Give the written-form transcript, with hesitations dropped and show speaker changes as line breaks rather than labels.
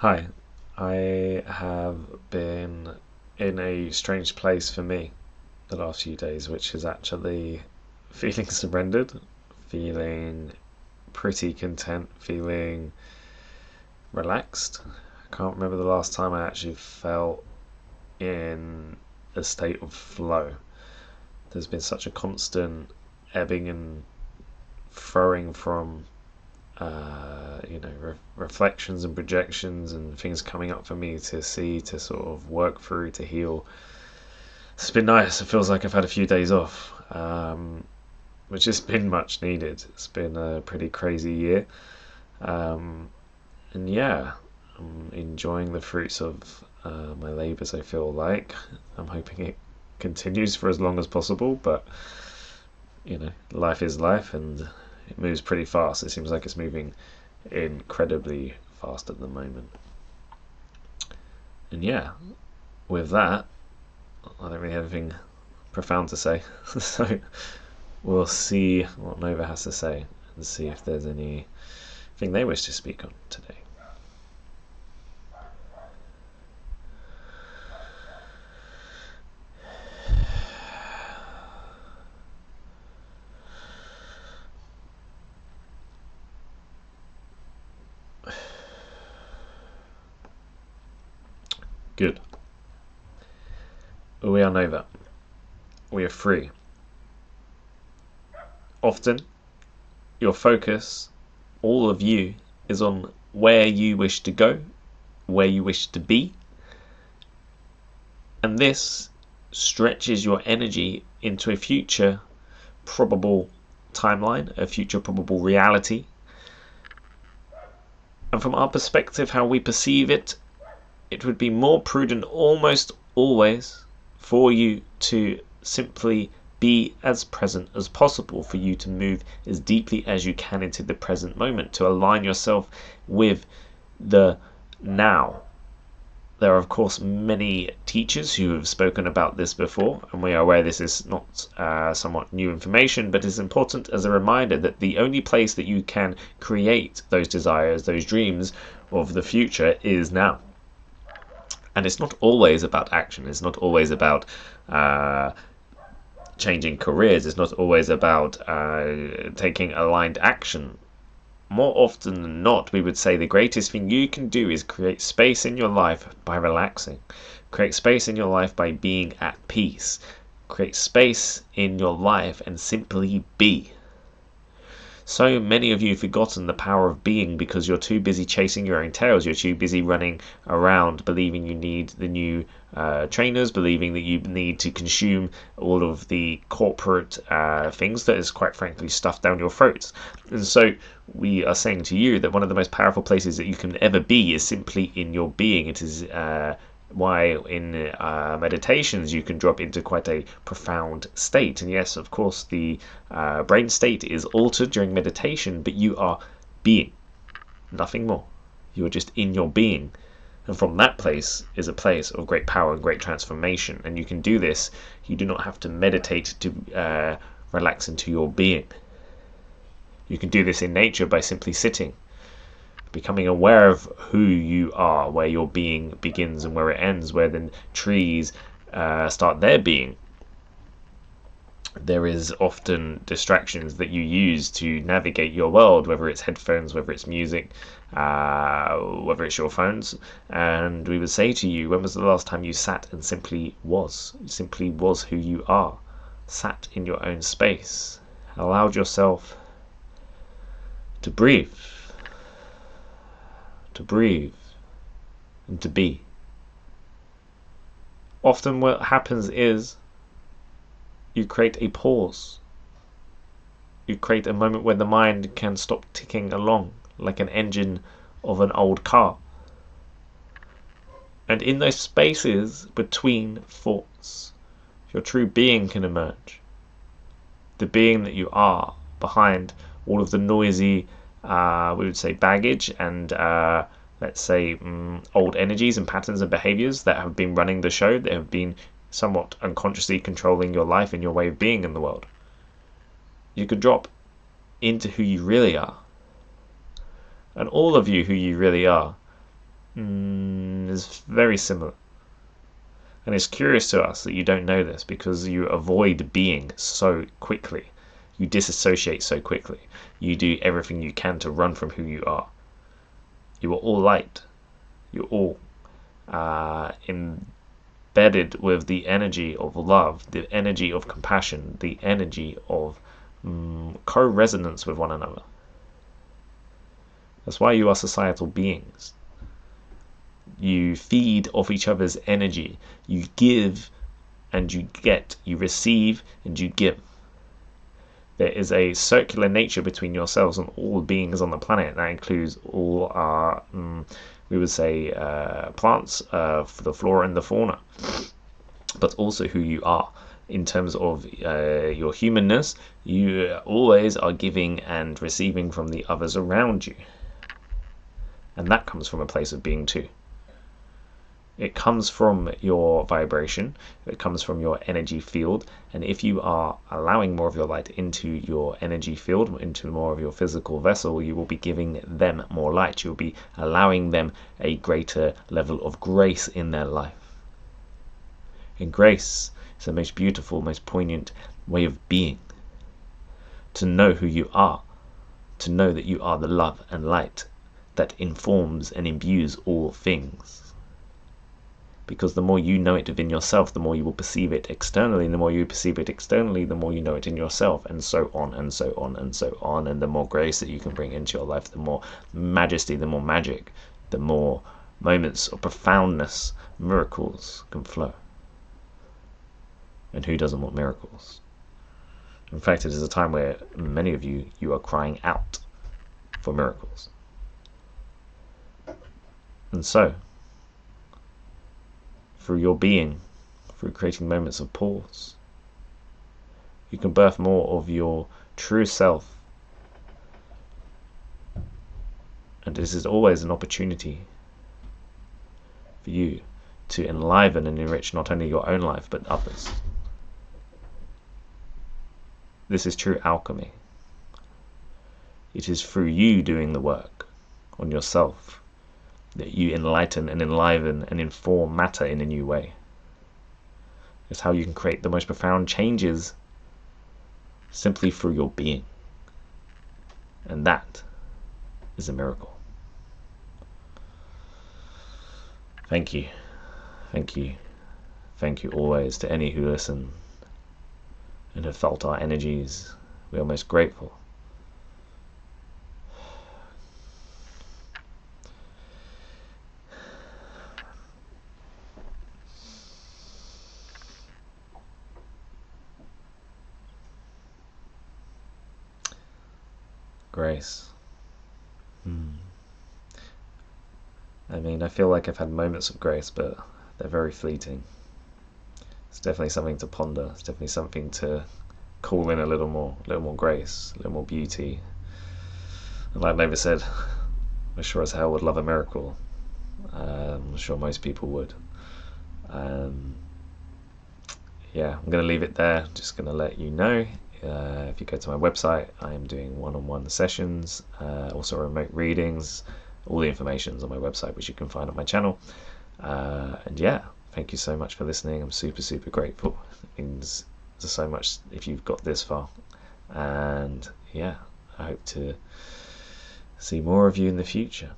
Hi, I have been in a strange place for me the last few days, which is actually feeling surrendered, feeling pretty content, feeling relaxed. I can't remember the last time I actually felt in a state of flow. There's been such a constant ebbing and throwing from reflections and projections and things coming up for me to see, to sort of work through, to heal. It's been nice. It feels like I've had a few days off, which has been much needed. It's been a pretty crazy year. Um, and yeah, I'm enjoying the fruits of my labours, I feel like. I'm hoping it continues for as long as possible, but life is life and it moves pretty fast. It seems like it's moving incredibly fast at the moment. And yeah, with that, I don't really have anything profound to say. So we'll see what Nova has to say and see if there's anything they wish to speak on today. Good. We are Nova. We are free. Often, your focus, all of you, is on where you wish to go, where you wish to be, and this stretches your energy into a future probable timeline, a future probable reality. And from our perspective, how we perceive it, it would be more prudent almost always for you to simply be as present as possible, for you to move as deeply as you can into the present moment, to align yourself with the now. There are, of course, many teachers who have spoken about this before, and we are aware this is not somewhat new information, but it's important as a reminder that the only place that you can create those desires, those dreams of the future is now. And it's not always about action. It's not always about changing careers. It's not always about taking aligned action. More often than not, we would say the greatest thing you can do is create space in your life by relaxing. Create space in your life by being at peace. Create space in your life and simply be. So many of you have forgotten the power of being because you're too busy chasing your own tails. You're too busy running around believing you need the new trainers, believing that you need to consume all of the corporate things that is quite frankly stuffed down your throats. And so we are saying to you that one of the most powerful places that you can ever be is simply in your being. It is why in meditations you can drop into quite a profound state. And yes, of course, the brain state is altered during meditation, but you are being, nothing more. You are just in your being. And from that place is a place of great power and great transformation. And you can do this. You do not have to meditate to relax into your being. You can do this in nature by simply sitting, becoming aware of who you are, where your being begins and where it ends, where the trees start their being. There is often distractions that you use to navigate your world, whether it's headphones, whether it's music, whether it's your phones. And we would say to you, when was the last time you sat and simply was who you are, sat in your own space, allowed yourself to breathe and to be. Often what happens is you create a pause. You create a moment where the mind can stop ticking along like an engine of an old car. And in those spaces between thoughts, your true being can emerge. The being that you are behind all of the noisy, we would say, baggage and let's say old energies and patterns and behaviors that have been running the show, that have been somewhat unconsciously controlling your life and your way of being in the world. You could drop into who you really are. And all of you who you really are is very similar. And it's curious to us that you don't know this, because you avoid being so quickly. You disassociate so quickly. You do everything you can to run from who you are. You are all light. You're all embedded with the energy of love, the energy of compassion, the energy of co-resonance with one another. That's why you are societal beings. You feed off each other's energy. You give and you get. You receive and you give. There is a circular nature between yourselves and all beings on the planet. That includes all our, we would say, plants, for the flora and the fauna, but also who you are. In terms of your humanness, you always are giving and receiving from the others around you. And that comes from a place of being too. It comes from your vibration, it comes from your energy field, and if you are allowing more of your light into your energy field, into more of your physical vessel, you will be giving them more light. You'll be allowing them a greater level of grace in their life. And grace is the most beautiful, most poignant way of being. To know who you are, to know that you are the love and light that informs and imbues all things. Because the more you know it within yourself, the more you will perceive it externally, and the more you perceive it externally, the more you know it in yourself, and so on and so on and so on. And the more grace that you can bring into your life, the more majesty, the more magic, the more moments of profoundness, miracles can flow. And who doesn't want miracles? In fact, it is a time where many of you are crying out for miracles. And so, through your being, through creating moments of pause, you can birth more of your true self. And this is always an opportunity for you to enliven and enrich not only your own life, but others. This is true alchemy. It is through you doing the work on yourself that you enlighten and enliven and inform matter in a new way. It's how you can create the most profound changes simply through your being. And that is a miracle. Thank you. Thank you. Thank you always to any who listen and have felt our energies. We are most grateful. Grace. I mean, I feel like I've had moments of grace, but they're very fleeting. It's definitely something to ponder. It's definitely something to call in a little more grace, a little more beauty. And like Nova said, I sure as hell would love a miracle. I'm sure most people would. Yeah, I'm going to leave it there. Just going to let you know. If you go to my website, I am doing one-on-one sessions, also remote readings. All the information's on my website, which you can find on my channel. And yeah, thank you so much for listening. I'm super grateful. It means so much if you've got this far. And yeah, I hope to see more of you in the future.